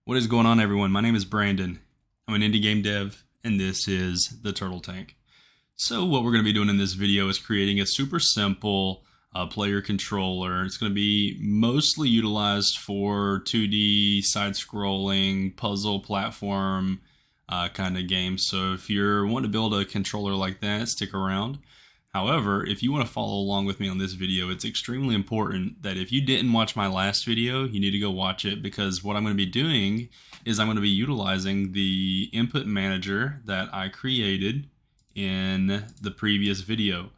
What is going on, everyone? My name is Brandon. I'm an indie game dev, and this is the Turtle Tank. So what we're going to be doing in this video is creating a super simple player controller. It's going to be mostly utilized for 2D, side-scrolling, puzzle, platform kind of games. So if you're wanting to build a controller like that, stick around. However, if you want to follow along with me on this video, it's extremely important that if you didn't watch my last video, you need to go watch it, because what I'm going to be doing is I'm going to be utilizing the input manager that I created in the previous video.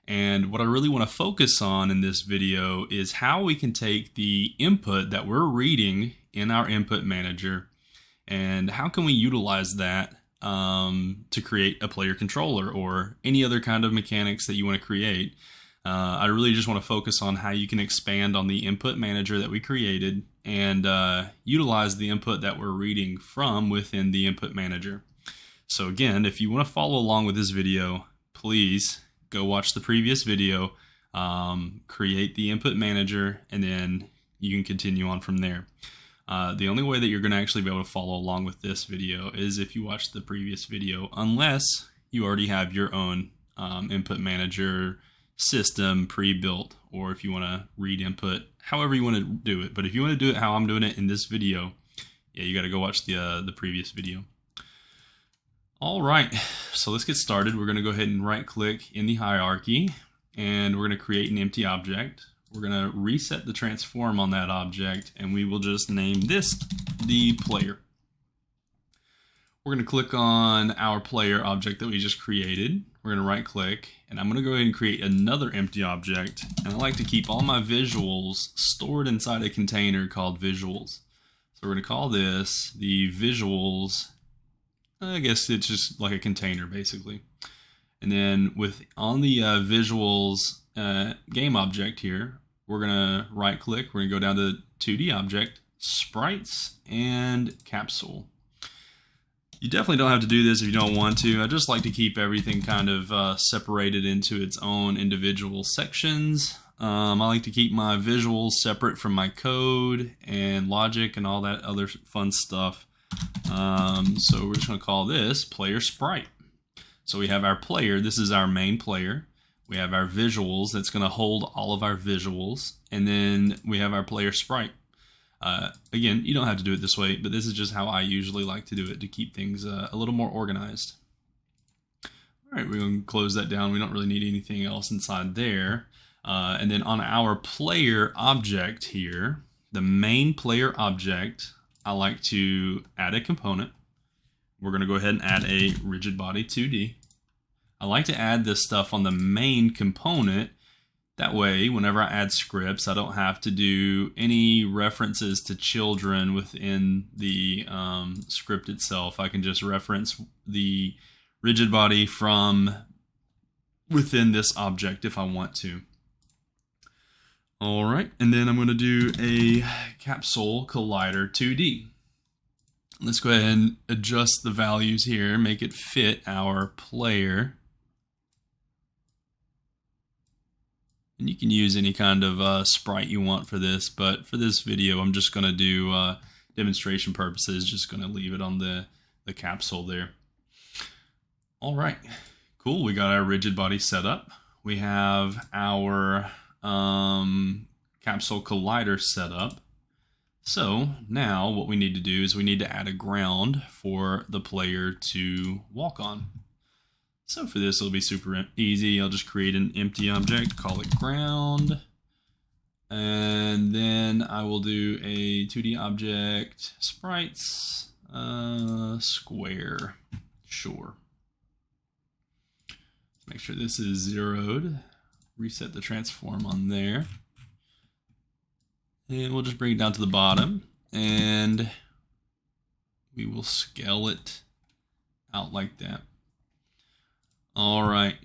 And what I really want to focus on in this video is how we can take the input that we're reading in our input manager and how can we utilize that to create a player controller or any other kind of mechanics that you want to create. I really just want to focus on how you can expand on the input manager that we created and utilize the input that we're reading from within the input manager. So again, if you want to follow along with this video, please go watch the previous video, create the input manager, and then you can continue on from there. The only way that you're going to actually be able to follow along with this video is if you watch the previous video, unless you already have your own input manager system pre-built, or if you want to read input, however you want to do it. But if you want to do it how I'm doing it in this video, yeah, you got to go watch the previous video. All right, so let's get started. We're going to go ahead and right-click in the hierarchy, and we're going to create an empty object. We're going to reset the transform on that object, and we will just name this the player. We're going to click on our player object that we just created. We're going to right click, and I'm going to go ahead and create another empty object. And I like to keep all my visuals stored inside a container called visuals. So we're going to call this the visuals. I guess it's just like a container basically. And then on the visuals game object here, we're going to right click, we're going to go down to 2D object, sprites, and capsule. You definitely don't have to do this if you don't want to. I just like to keep everything kind of separated into its own individual sections. I like to keep my visuals separate from my code and logic and all that other fun stuff. So we're just going to call this player sprite. So we have our player, this is our main player. We have our visuals, that's going to hold all of our visuals. And then we have our player sprite. Again, you don't have to do it this way, but this is just how I usually like to do it to keep things a little more organized. All right, we're going to close that down. We don't really need anything else inside there. And then on our player object here, the main player object, I like to add a component. We're going to go ahead and add a rigid body 2D. I like to add this stuff on the main component. That way, whenever I add scripts, I don't have to do any references to children within the script itself. I can just reference the rigid body from within this object if I want to. All right, and then I'm going to do a capsule collider 2D. Let's go ahead and adjust the values here, make it fit our player. And you can use any kind of sprite you want for this, but for this video, I'm just going to do demonstration purposes, just going to leave it on the capsule there. All right, cool. We got our rigid body set up. We have our capsule collider set up. So now what we need to do is we need to add a ground for the player to walk on. So for this, it'll be super easy. I'll just create an empty object, call it ground. And then I will do a 2D object, sprites, square, sure. Make sure this is zeroed. Reset the transform on there. And we'll just bring it down to the bottom. And we will scale it out like that. All right,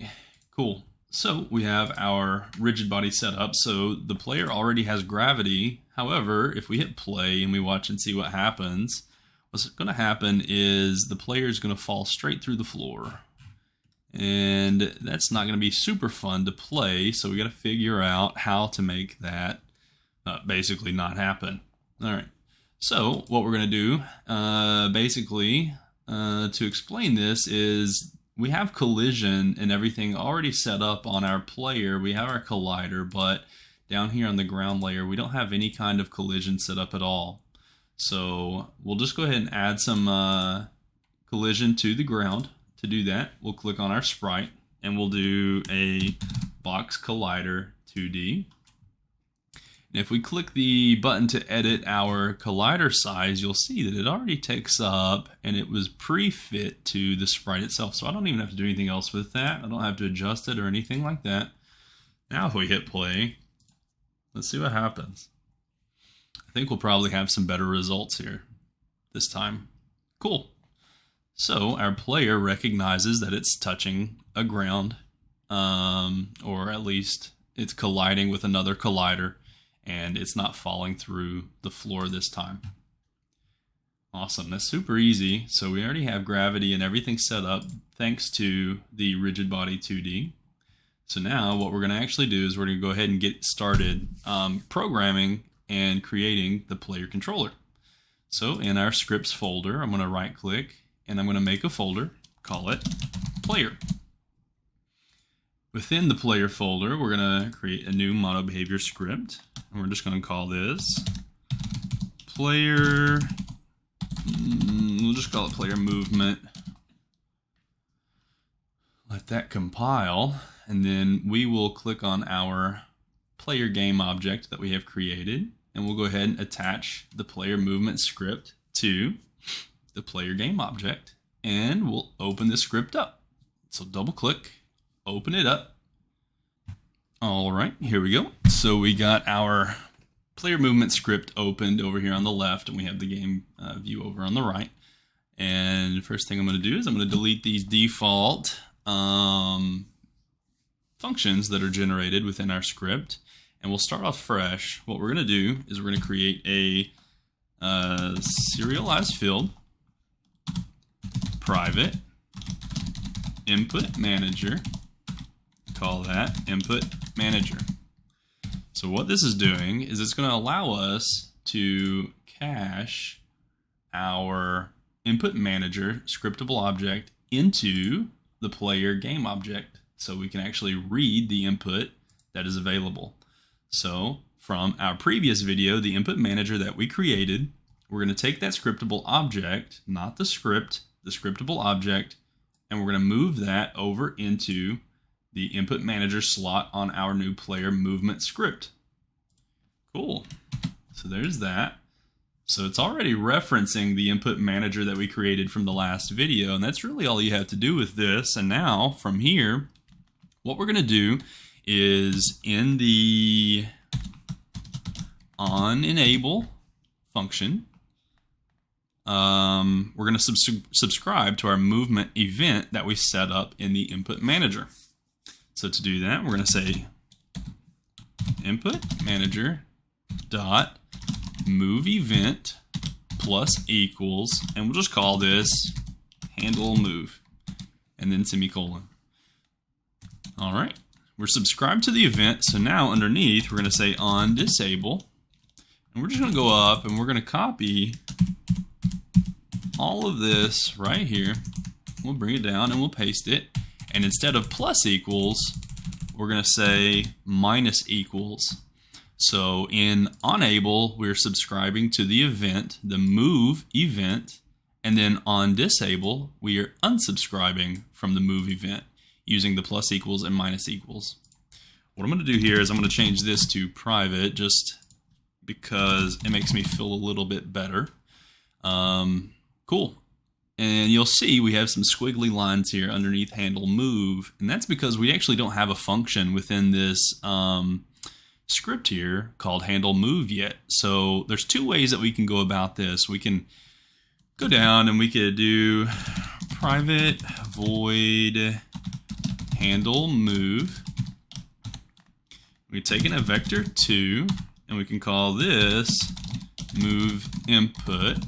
cool. So we have our rigid body set up. So the player already has gravity. However, if we hit play and we watch and see what happens, what's going to happen is the player is going to fall straight through the floor. And that's not going to be super fun to play. So we got to figure out how to make that basically not happen. All right. So what we're going to do, basically, to explain this is we have collision and everything already set up on our player. We have our collider, but down here on the ground layer, we don't have any kind of collision set up at all. So we'll just go ahead and add some collision to the ground. To do that, we'll click on our sprite and we'll do a box collider 2D. And if we click the button to edit our collider size, you'll see that it already takes up and it was pre-fit to the sprite itself. So I don't even have to do anything else with that. I don't have to adjust it or anything like that. Now if we hit play, let's see what happens. I think we'll probably have some better results here this time. Cool. So our player recognizes that it's touching a ground, or at least it's colliding with another collider, and it's not falling through the floor this time. Awesome, that's super easy. So we already have gravity and everything set up thanks to the rigid body 2D. So now what we're going to actually do is we're going to go ahead and get started programming and creating the player controller. So in our scripts folder, I'm going to right click and I'm going to make a folder, call it player. Within the player folder, we're going to create a new mono behavior script, and we're just going to call this player, we'll just call it player movement. Let that compile, and then we will click on our player game object that we have created, and we'll go ahead and attach the player movement script to the player game object, and we'll open the script up. So double click, open it up. All right, here we go. So we got our player movement script opened over here on the left, and we have the game view over on the right. And first thing I'm going to do is I'm going to delete these default functions that are generated within our script, and we'll start off fresh. What we're going to do is we're going to create a serialized field, private input manager, call that input manager. So what this is doing is it's going to allow us to cache our input manager scriptable object into the player game object, so we can actually read the input that is available. So from our previous video, the input manager that we created, we're going to take that scriptable object, not the script, the scriptable object, and we're going to move that over into the input manager slot on our new player movement script. Cool. So there's that. So it's already referencing the input manager that we created from the last video, and that's really all you have to do with this. And now from here, what we're going to do is in the onEnable function, we're going to subscribe to our movement event that we set up in the input manager. So to do that, we're going to say input manager dot move event plus equals, and we'll just call this handle move, and then semicolon. All right, we're subscribed to the event, so now underneath we're going to say on disable, and we're just going to go up and we're going to copy all of this right here. We'll bring it down and we'll paste it, and instead of plus equals, we're going to say minus equals. So in onEnable, we're subscribing to the event, the move event, and then on disable, we are unsubscribing from the move event using the plus equals and minus equals. What I'm going to do here is I'm going to change this to private just because it makes me feel a little bit better. Cool. And you'll see we have some squiggly lines here underneath handle move, and that's because we actually don't have a function within this script here called handle move yet. So there's two ways that we can go about this. We can go down and we could do private void handle move. We take in a vector 2 and we can call this move input,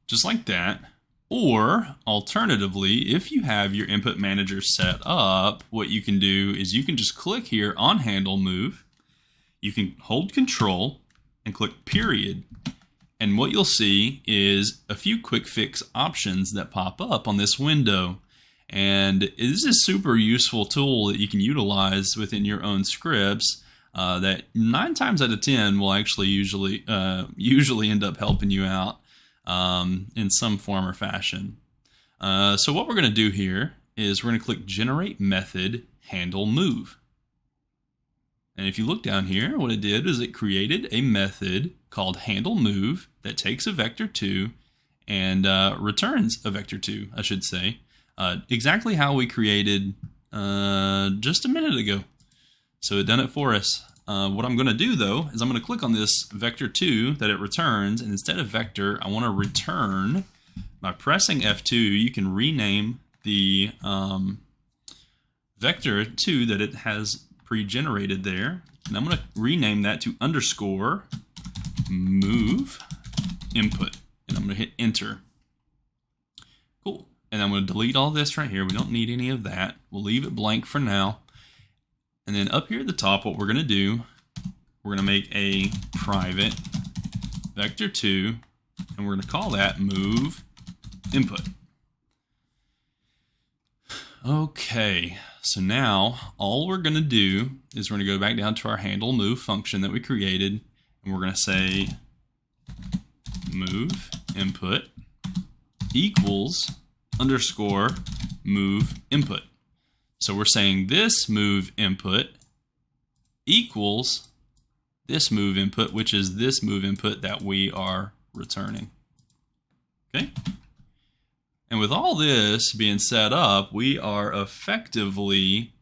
just like that. Or alternatively, if you have your input manager set up, what you can do is you can just click here on handle move. You can hold control and click period. And what you'll see is a few quick fix options that pop up on this window. And this is a super useful tool that you can utilize within your own scripts that 9 times out of 10 will actually usually end up helping you out in some form or fashion. So what we're going to do here is we're going to click Generate Method Handle Move. And if you look down here, what it did is it created a method called Handle Move that takes a vector2 and returns a vector2, I should say. Exactly how we created just a minute ago. So it done it for us. What I'm going to do though is I'm going to click on this vector2 that it returns, and instead of vector, I want to return. By pressing F2, you can rename the vector2 that it has pre-generated there, and I'm going to rename that to underscore move input, and I'm going to hit enter. Cool. And I'm going to delete all this right here. We don't need any of that. We'll leave it blank for now. And then up here at the top, what we're going to do, we're going to make a private vector2, and we're going to call that move input. Okay, so now all we're going to do is we're going to go back down to our handle move function that we created, and we're going to say move input equals underscore move input. So we're saying this move input equals this move input, which is this move input that we are returning. Okay? And with all this being set up, we are effectively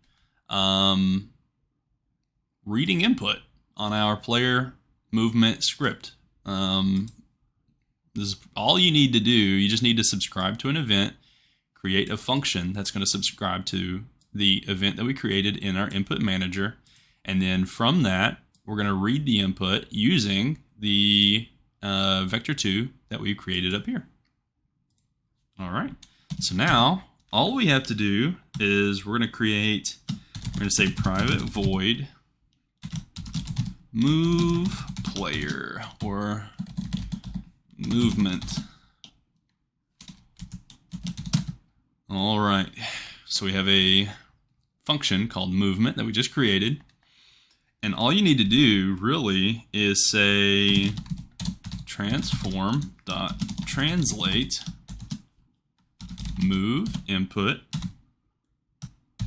reading input on our player movement script. This is all you need to do. You just need to subscribe to an event, create a function that's going to subscribe to the event that we created in our input manager, and then from that, we're going to read the input using the vector2 that we created up here. All right, so now all we have to do is we're going to say private void move player or movement. All right, so we have a function called movement that we just created, and all you need to do really is say transform.translate move input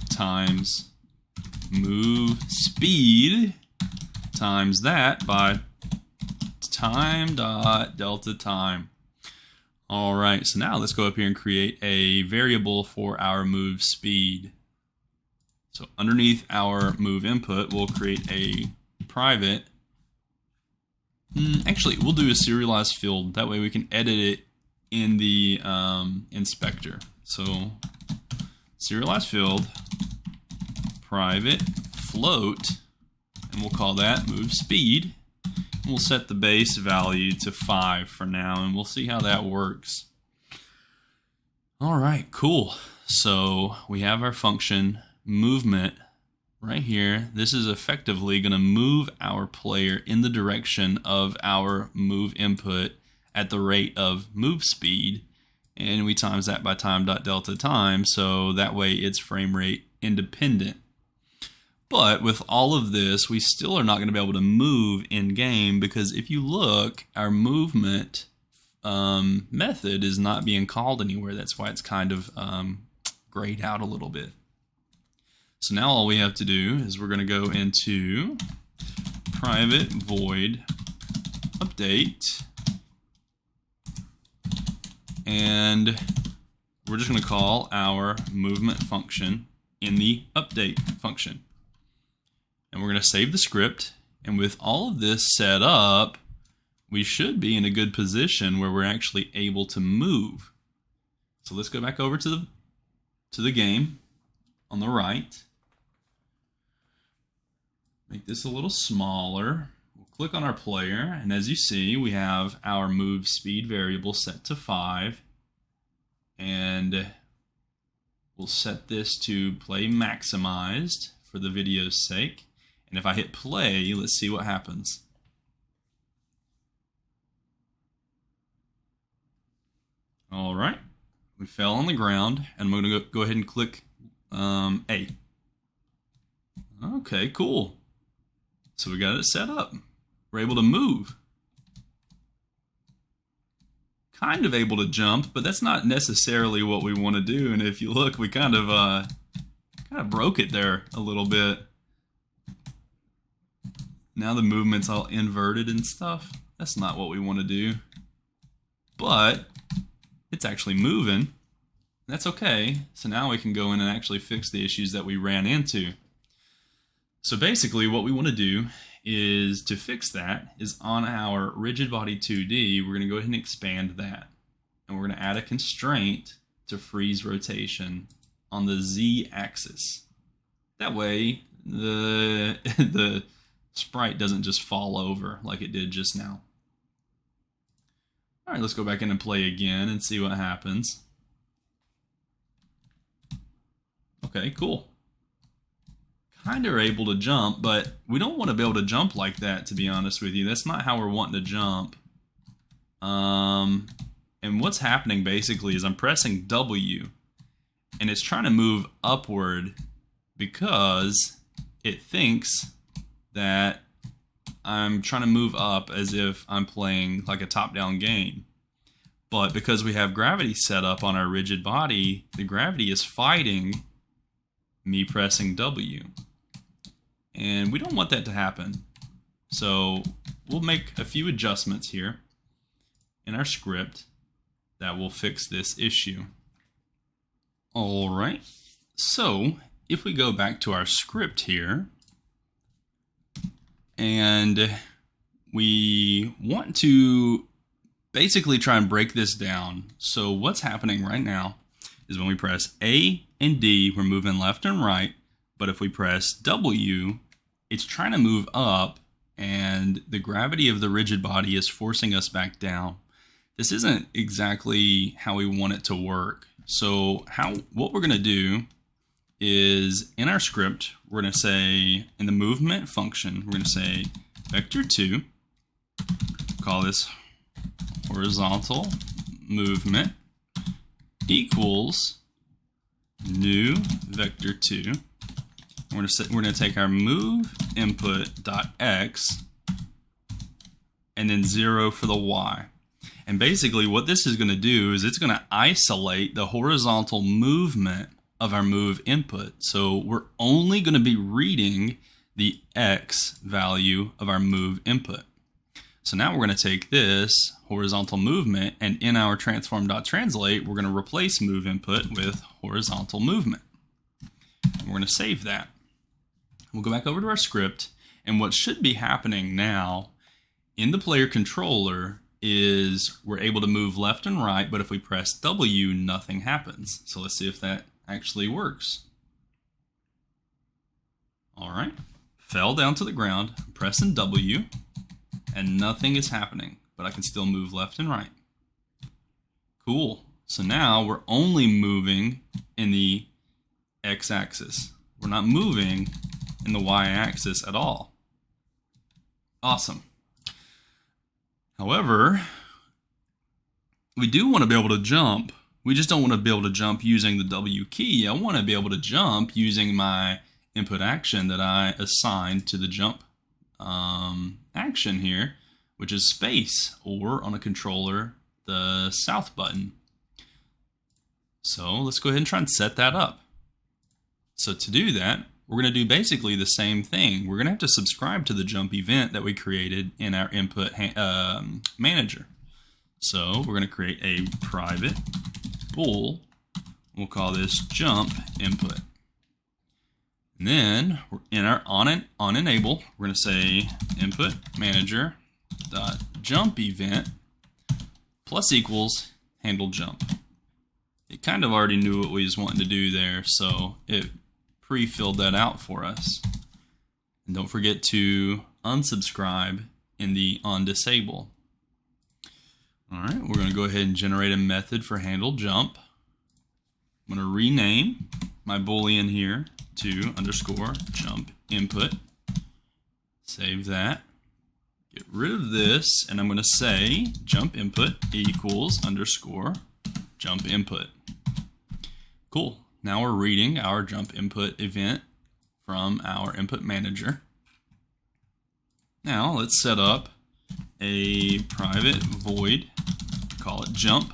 times move speed times that by time.delta time. All right, so now let's go up here and create a variable for our move speed. So underneath our move input, we'll create a private. Actually, we'll do a serialized field. That way we can edit it in the inspector. So serialized field, private float, and we'll call that move speed. And we'll set the base value to 5 for now, and we'll see how that works. All right, cool. So we have our function movement right here. This is effectively going to move our player in the direction of our move input at the rate of move speed, and we times that by time.delta time, so that way it's frame rate independent. But with all of this, we still are not going to be able to move in game, because if you look, our movement method is not being called anywhere. That's why it's kind of grayed out a little bit. So now all we have to do is we're going to go into private void update, and we're just going to call our movement function in the update function. And we're going to save the script, and with all of this set up, we should be in a good position where we're actually able to move. So let's go back over to the game on the right. Make this a little smaller. We'll click on our player, and as you see, we have our move speed variable set to 5. And we'll set this to play maximized for the video's sake. And if I hit play, let's see what happens. All right, we fell on the ground, and I'm going to go ahead and click A. Okay, cool. So we got it set up. We're able to move. Kind of able to jump, but that's not necessarily what we want to do. And if you look, we kind of broke it there a little bit. Now the movement's all inverted and stuff. That's not what we want to do. But it's actually moving. That's okay. So now we can go in and actually fix the issues that we ran into. So basically what we want to do is to fix that is on our rigid body 2D, we're going to go ahead and expand that. And we're going to add a constraint to freeze rotation on the Z axis. That way the sprite doesn't just fall over like it did just now. All right, let's go back in and play again and see what happens. Okay, cool. Kind of able to jump, but we don't want to be able to jump like that, to be honest with you. That's not how we're wanting to jump. And what's happening basically is I'm pressing W, and it's trying to move upward because it thinks that I'm trying to move up as if I'm playing like a top-down game. But because we have gravity set up on our rigid body, the gravity is fighting me pressing W. And we don't want that to happen. So we'll make a few adjustments here in our script that will fix this issue. All right. So if we go back to our script here, and we want to basically try and break this down. So what's happening right now is when we press A and D, we're moving left and right. But if we press W, it's trying to move up, and the gravity of the rigid body is forcing us back down. This isn't exactly how we want it to work. So what we're going to do is in our script, we're going to say in the movement function, we're going to say vector2, call this horizontal movement equals new vector2. We're going to take our move input dot x and then 0 for the y. And basically what this is going to do is it's going to isolate the horizontal movement of our move input. So we're only going to be reading the x value of our move input. So now we're going to take this horizontal movement, and in our transform.translate, we're going to replace move input with horizontal movement. And we're going to save that. We'll go back over to our script, and what should be happening now in the player controller is we're able to move left and right, but if we press W, nothing happens. So let's see if that actually works. All right, fell down to the ground, I'm pressing W, and nothing is happening, but I can still move left and right. Cool. So now we're only moving in the x-axis. We're not moving in the y-axis at all. Awesome. However, we do want to be able to jump. We just don't want to be able to jump using the W key. I want to be able to jump using my input action that I assigned to the jump action here, which is space, or on a controller, the south button. So let's go ahead and try and set that up. So to do that, we're going to do basically the same thing. We're going to have to subscribe to the jump event that we created in our input manager. So we're going to create a private bool. We'll call this jump input. And then in our on enable, we're going to say input manager dot jump event plus equals handle jump. It kind of already knew what we was wanting to do there, so it pre-filled that out for us. And don't forget to unsubscribe in the on disable. All right, we're going to go ahead and generate a method for handle jump. I'm going to rename my boolean here to underscore jump input. Save that. Get rid of this, and I'm going to say jump input equals underscore jump input. Cool. Now we're reading our jump input event from our input manager. Now let's set up a private void, call it jump.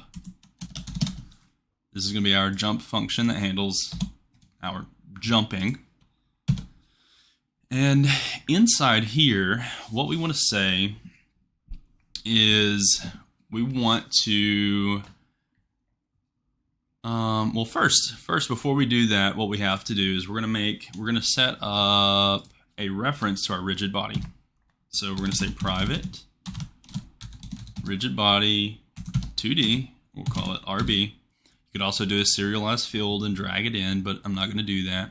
This is going to be our jump function that handles our jumping. And inside here, what we want to say is we want to, well, first, before we do that, what we have to do is we're going to set up a reference to our rigid body. So we're going to say private rigid body 2D, we'll call it RB. You could also do a serialized field and drag it in, but I'm not going to do that.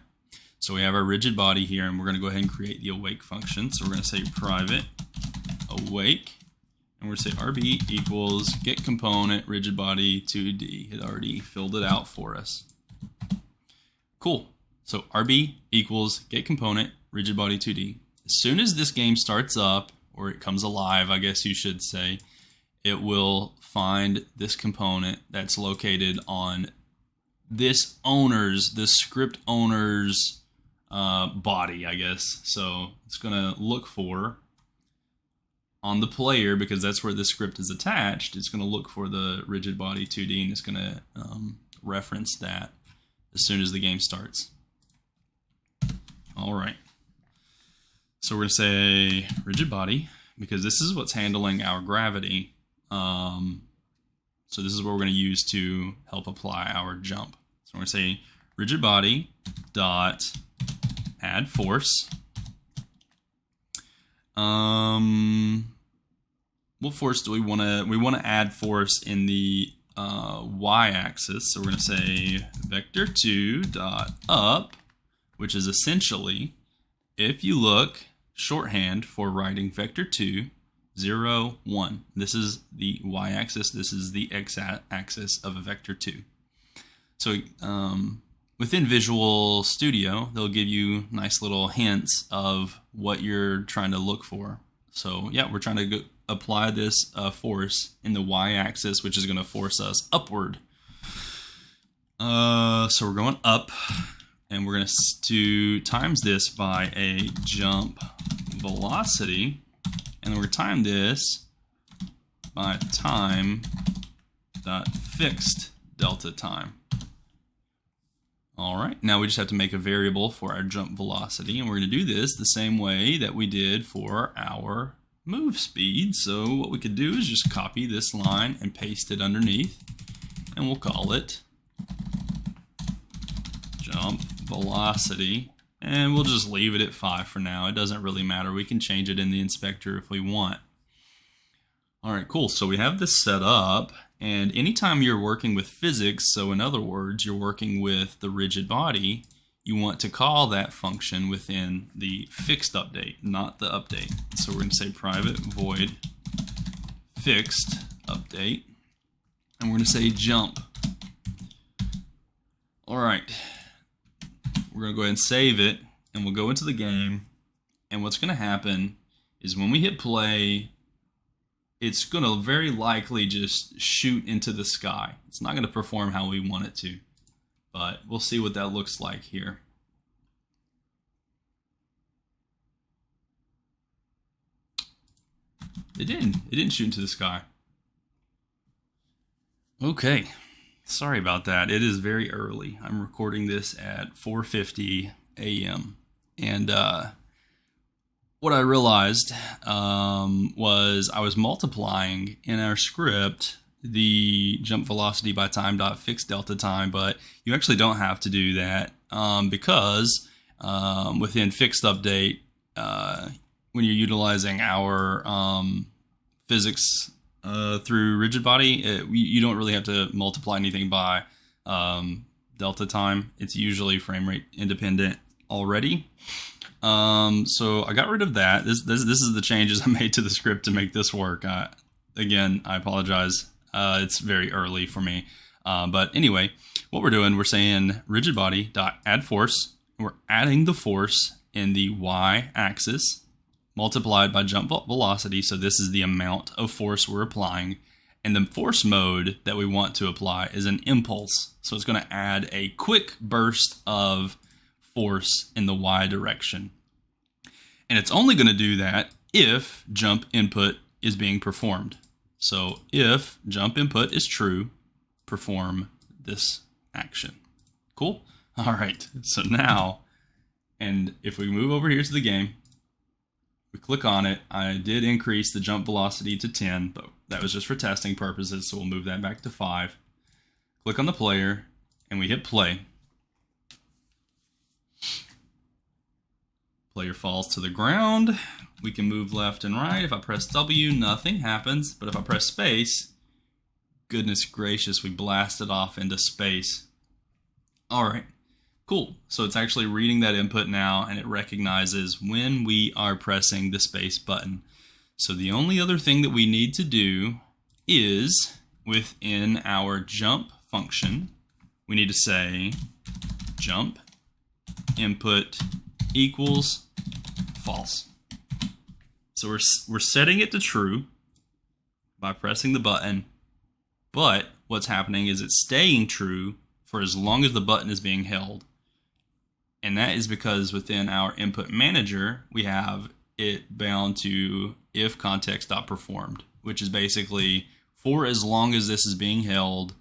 So we have our rigid body here, and we're going to go ahead and create the awake function. So we're going to say private awake, and we're going to say RB equals get component rigid body 2D. It already filled it out for us. Cool. So RB equals get component rigid body 2D. As soon as this game starts up, or it comes alive, I guess you should say, it will find this component that's located on this script owner's body, I guess. So it's going to look for, on the player, because that's where the script is attached, it's going to look for the rigid body 2D, and it's going to reference that as soon as the game starts. All right. So we're going to say rigid body, because this is what's handling our gravity. So this is what we're going to use to help apply our jump. So we're going to say rigid body dot add force. What force do we want to? We want to add force in the y-axis. So we're going to say vector2 dot up, which is essentially, if you look, shorthand for writing vector2, 0, 1. This is the y-axis. This is the x-axis of a vector 2. So within Visual Studio, they'll give you nice little hints of what you're trying to look for. So yeah, we're trying to apply this force in the y-axis, which is going to force us upward. So we're going up, and we're going to times this by a jump velocity. And then we're going to time this by time.fixed delta time. All right, now we just have to make a variable for our jump velocity, and we're going to do this the same way that we did for our move speed. So what we could do is just copy this line and paste it underneath, and we'll call it jump velocity. And we'll just leave it at 5 for now. It doesn't really matter. We can change it in the inspector if we want. All right, cool. So we have this set up. And anytime you're working with physics, so in other words, you're working with the rigid body, you want to call that function within the fixed update, not the update. So we're going to say private void fixed update. And we're going to say jump. All right. We're going to go ahead and save it, and we'll go into the game, and what's going to happen is when we hit play, it's going to very likely just shoot into the sky. It's not going to perform how we want it to, but we'll see what that looks like here. It didn't shoot into the sky. Okay. Sorry about that. It is very early. I'm recording this at 4:50 a.m. And what I realized was I was multiplying in our script the jump velocity by time.fixed delta time, but you actually don't have to do that because within fixed update, when you're utilizing our physics through rigid body, you don't really have to multiply anything by delta time. It's usually frame rate independent already. So I got rid of that. This is the changes I made to the script to make this work. Again, I apologize. It's very early for me. But anyway, what we're doing, we're saying rigid body dot add force. We're adding the force in the y-axis multiplied by jump velocity. So this is the amount of force we're applying. And the force mode that we want to apply is an impulse. So it's going to add a quick burst of force in the Y direction. And it's only going to do that if jump input is being performed. So if jump input is true, perform this action. Cool? All right. So now, and if we move over here to the game, we click on it. I did increase the jump velocity to 10, but that was just for testing purposes, so we'll move that back to 5. Click on the player, and we hit play. Player falls to the ground. We can move left and right. If I press W, nothing happens, but if I press space, goodness gracious, we blasted off into space. All right. Cool. So it's actually reading that input now, and it recognizes when we are pressing the space button. So the only other thing that we need to do is within our jump function, we need to say jump input equals false. So we're setting it to true by pressing the button, but what's happening is it's staying true for as long as the button is being held. And that is because within our input manager, we have it bound to if context.performed, which is basically for as long as this is being held,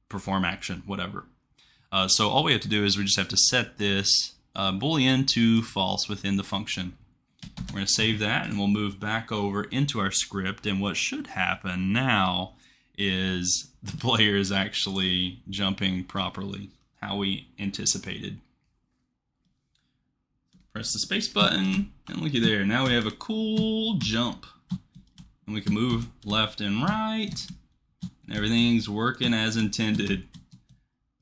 perform action, whatever. So all we have to do is we just have to set this boolean to false within the function. We're going to save that, and we'll move back over into our script. And what should happen now is the player is actually jumping properly, how we anticipated. Press the space button, and looky there. Now we have a cool jump. And we can move left and right. And everything's working as intended.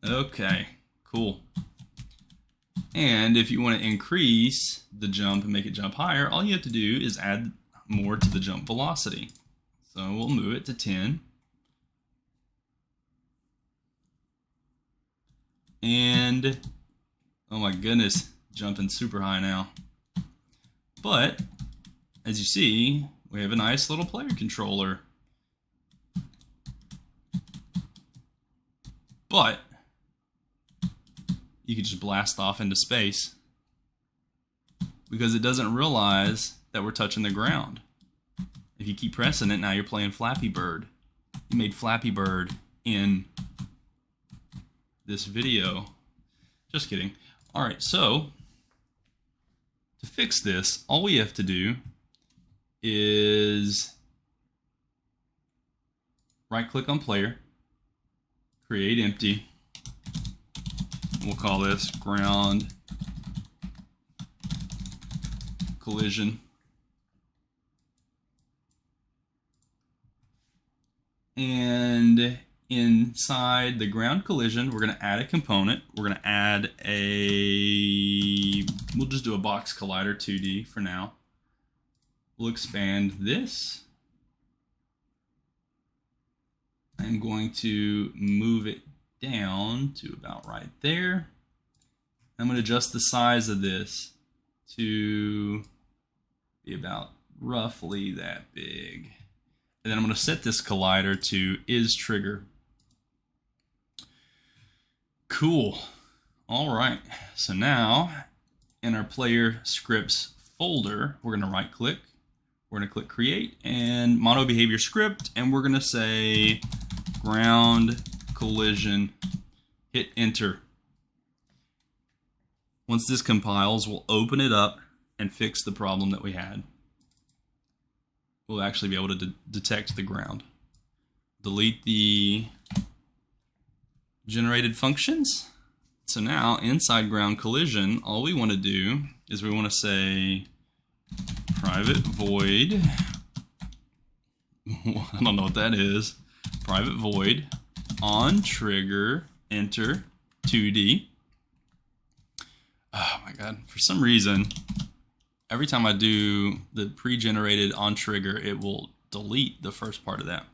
Okay, cool. And if you want to increase the jump and make it jump higher, all you have to do is add more to the jump velocity. So we'll move it to 10. And, oh my goodness, jumping super high now. But, as you see, we have a nice little player controller. But, you can just blast off into space because it doesn't realize that we're touching the ground. If you keep pressing it, now you're playing Flappy Bird. You made Flappy Bird in this video. Just kidding. All right, so to fix this, all we have to do is right-click on player, create empty. We'll call this ground collision. And inside the ground collision, we're going to add a component. We're going to add we'll just do a box collider 2D for now. We'll expand this. I'm going to move it down to about right there. I'm going to adjust the size of this to be about roughly that big. And then I'm going to set this collider to isTrigger. Cool. All right. So now in our player scripts folder, we're going to right click. We're going to click create and mono behavior script. And we're going to say ground collision. Hit enter. Once this compiles, we'll open it up and fix the problem that we had. We'll actually be able to detect the ground. Delete the generated functions. So now inside ground collision, all we want to do is we want to say private void. I don't know what that is. Private void on trigger enter 2D. Oh my god, for some reason every time I do the pre-generated on trigger, it will delete the first part of that.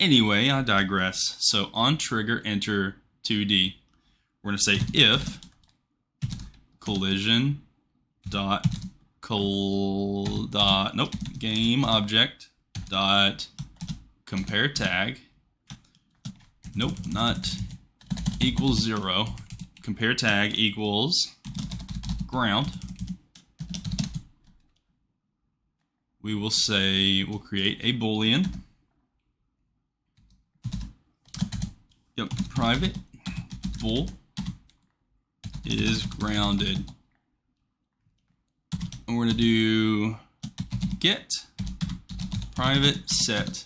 Anyway, I digress. So on trigger enter 2D, we're going to say if collision game object dot compare tag Nope, not equals 0. Compare tag equals ground. We will say, we'll create a Boolean. Yep, private bool is grounded. And we're going to do get private set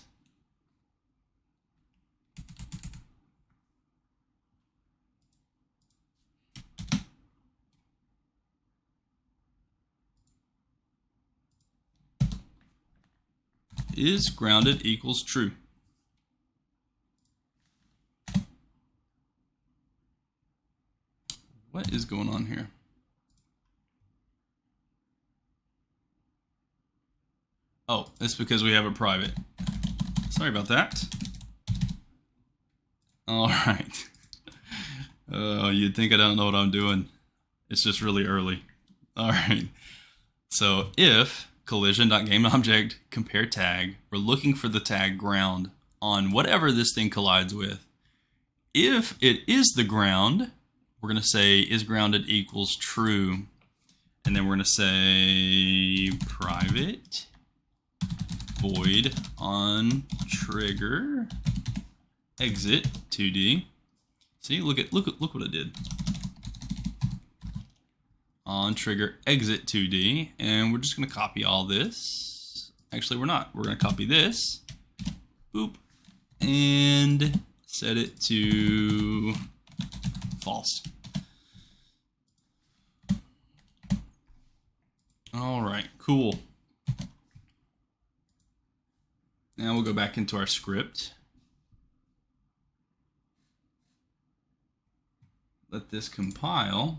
is grounded equals true. What is going on here? Oh, it's because we have a private. Sorry about that. All right. You'd think I don't know what I'm doing. It's just really early. All right. So if collision.gameObject compare tag, we're looking for the tag ground on whatever this thing collides with. If it is the ground, we're going to say is grounded equals true. And then we're going to say private void on trigger exit 2D. See, look what it did. On trigger exit 2D, and we're just going to copy all this. Actually, we're not. We're going to copy this. Boop. And set it to false. All right, cool. Now we'll go back into our script. Let this compile.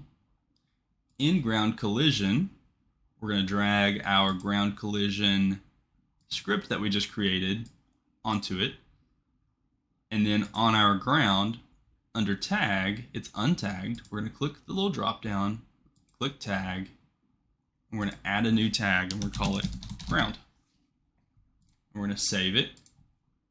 In ground collision, we're going to drag our ground collision script that we just created onto it. And then on our ground, under tag, it's untagged. We're going to click the little drop down, click tag, and we're going to add a new tag, and we'll call it ground. And we're going to save it,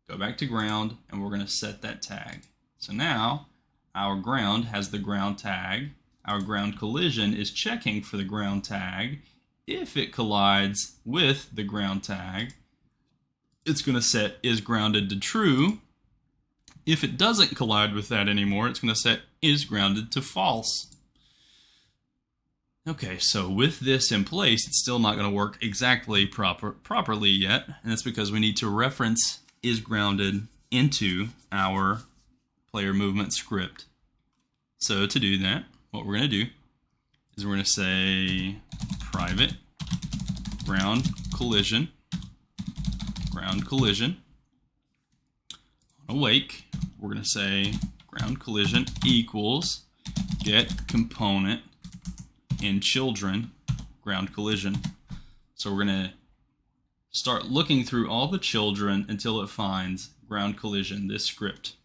go back to ground, and we're going to set that tag. So now our ground has the ground tag. Our ground collision is checking for the ground tag. If it collides with the ground tag, it's going to set is grounded to true. If it doesn't collide with that anymore, it's going to set is grounded to false. Okay, so with this in place, it's still not going to work exactly properly yet, and that's because we need to reference is grounded into our player movement script. So to do that, what we're going to do is we're going to say private ground collision. On awake, we're going to say ground collision equals get component in children ground collision. So we're going to start looking through all the children until it finds ground collision, this script.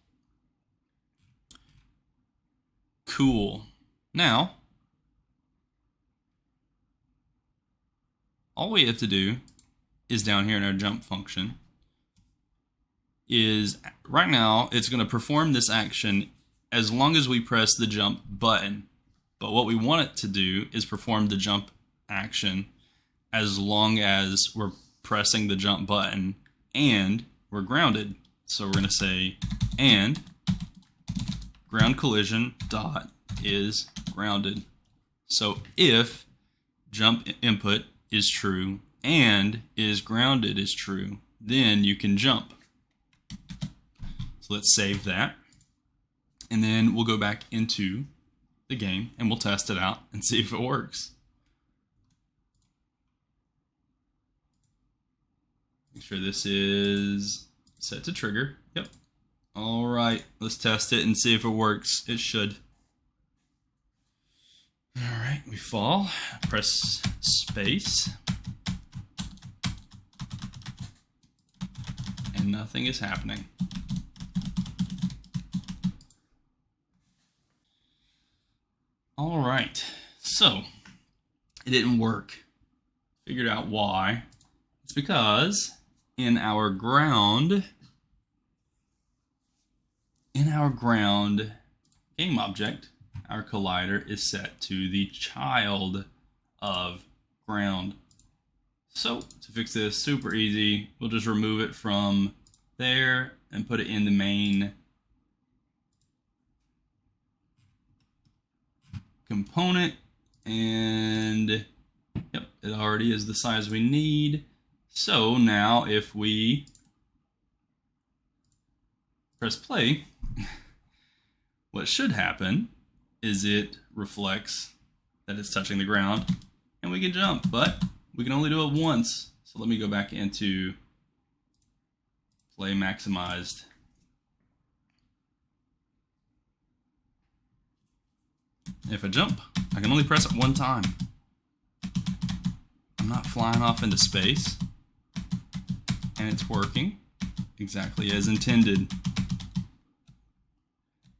Cool. Now, all we have to do is down here in our jump function is right now it's going to perform this action as long as we press the jump button. But what we want it to do is perform the jump action as long as we're pressing the jump button and we're grounded. So we're going to say and ground collision dot is grounded. So if jump input is true and is grounded is true, then you can jump. So let's save that. And then we'll go back into the game and we'll test it out and see if it works. Make sure this is set to trigger. Yep. All right, let's test it and see if it works. It should. All right, we fall, press space, and nothing is happening. All right, so it didn't work. Figured out why. It's because in our ground our ground game object, our collider, is set to the child of ground. So to fix this, super easy. We'll just remove it from there and put it in the main component. And yep, it already is the size we need. So now if we press play, what should happen is it reflects that it's touching the ground and we can jump, but we can only do it once. So let me go back into play maximized. If I jump, I can only press it one time. I'm not flying off into space, and it's working exactly as intended.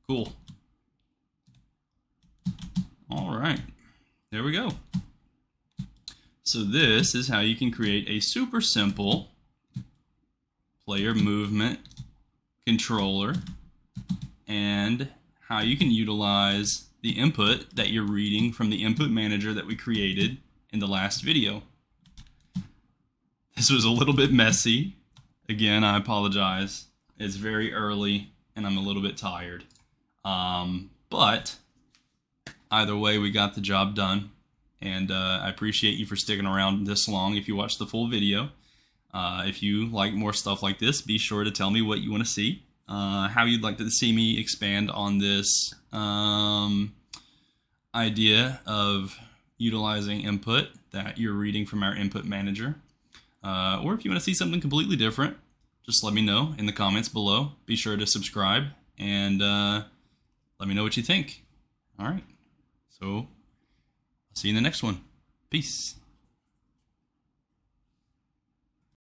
Cool. All right, there we go. So this is how you can create a super simple player movement controller, and how you can utilize the input that you're reading from the input manager that we created in the last video. This was a little bit messy. Again, I apologize. It's very early and I'm a little bit tired. But either way, we got the job done. And I appreciate you for sticking around this long if you watched the full video. If you like more stuff like this, be sure to tell me what you want to see. How you'd like to see me expand on this idea of utilizing input that you're reading from our input manager. Or if you want to see something completely different, just let me know in the comments below. Be sure to subscribe and let me know what you think. All right. So, I'll see you in the next one. Peace.